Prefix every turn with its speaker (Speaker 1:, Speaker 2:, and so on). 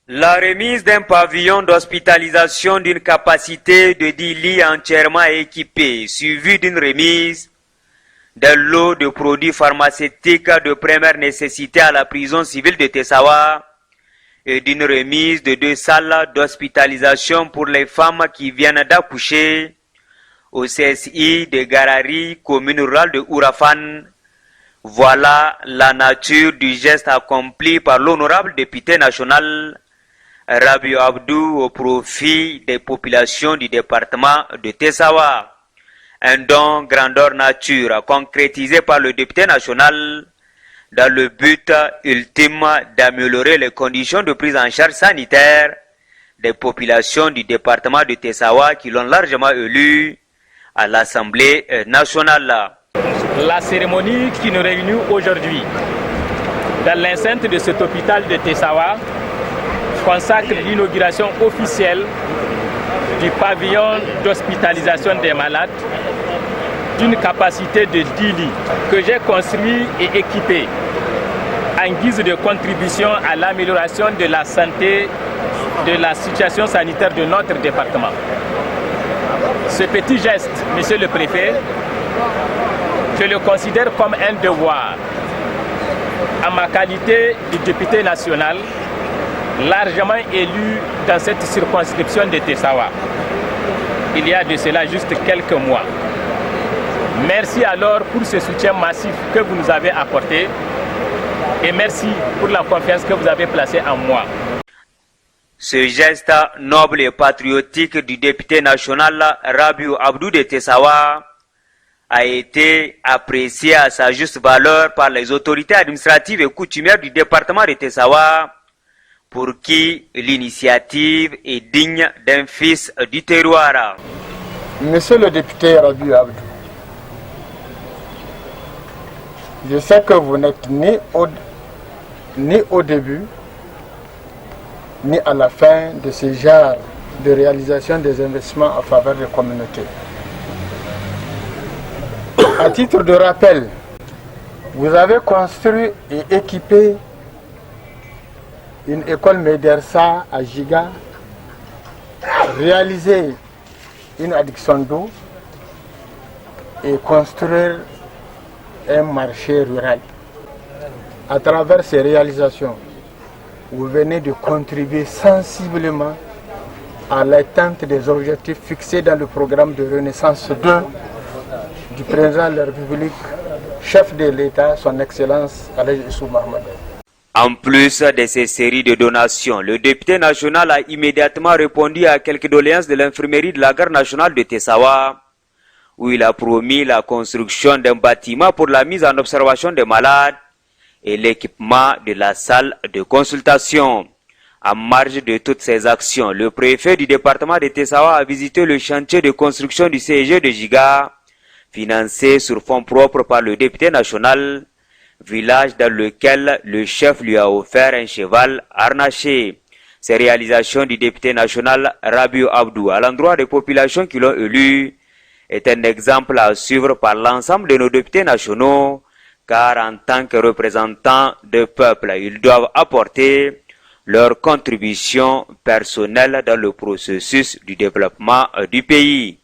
Speaker 1: La remise d'un pavillon d'hospitalisation d'une capacité de 10 lits entièrement équipé, suivie d'une remise d'un lot de produits pharmaceutiques de première nécessité à la prison civile de Tessawa et d'une remise de 2 salles d'hospitalisation pour les femmes qui viennent d'accoucher au CSI de Garari, commune rurale de Ourafan. Voilà la nature du geste accompli par l'honorable député national Rabiou Abdou au profit des populations du département de Tessawa. Un don grandeur nature concrétisé par le député national dans le but ultime d'améliorer les conditions de prise en charge sanitaire des populations du département de Tessawa qui l'ont largement élu à l'Assemblée nationale.
Speaker 2: La cérémonie qui nous réunit aujourd'hui dans l'enceinte de cet hôpital de Tessawa consacre l'inauguration officielle du pavillon d'hospitalisation des malades d'une capacité de 10 lits que j'ai construit et équipé en guise de contribution à l'amélioration de la santé, de la situation sanitaire de notre département. Ce petit geste, Monsieur le Préfet, je le considère comme un devoir en ma qualité de député national largement élu dans cette circonscription de Tessawa, il y a de cela juste quelques mois. Merci alors pour ce soutien massif que vous nous avez apporté et merci pour la confiance que vous avez placée en moi.
Speaker 1: Ce geste noble et patriotique du député national Rabiou Abdou de Tessawa a été apprécié à sa juste valeur par les autorités administratives et coutumières du département de Tessawa, pour qui l'initiative est digne d'un fils du terroir.
Speaker 3: Monsieur le député Rabiou Abdou, je sais que vous n'êtes ni au début, ni à la fin de ce genre de réalisation des investissements en faveur des communautés. À titre de rappel, vous avez construit et équipé une école médersa à Giga, réalisé une adduction d'eau et construire un marché rural. À travers ces réalisations, vous venez de contribuer sensiblement à l'atteinte des objectifs fixés dans le programme de Renaissance 2 du président de la République, chef de l'État, son Excellence Alaji Issou Mahamadou.
Speaker 1: En plus de ces séries de donations, le député national a immédiatement répondu à quelques doléances de l'infirmerie de la gare nationale de Tessawa, où il a promis la construction d'un bâtiment pour la mise en observation des malades et l'équipement de la salle de consultation. En marge de toutes ces actions, le préfet du département de Tessawa a visité le chantier de construction du CEG de Giga, financé sur fonds propres par le député national, village dans lequel le chef lui a offert un cheval harnaché. Ces réalisations du député national Rabiou Abdou à l'endroit des populations qui l'ont élu est un exemple à suivre par l'ensemble de nos députés nationaux, car en tant que représentants de peuple, ils doivent apporter leur contribution personnelle dans le processus du développement du pays.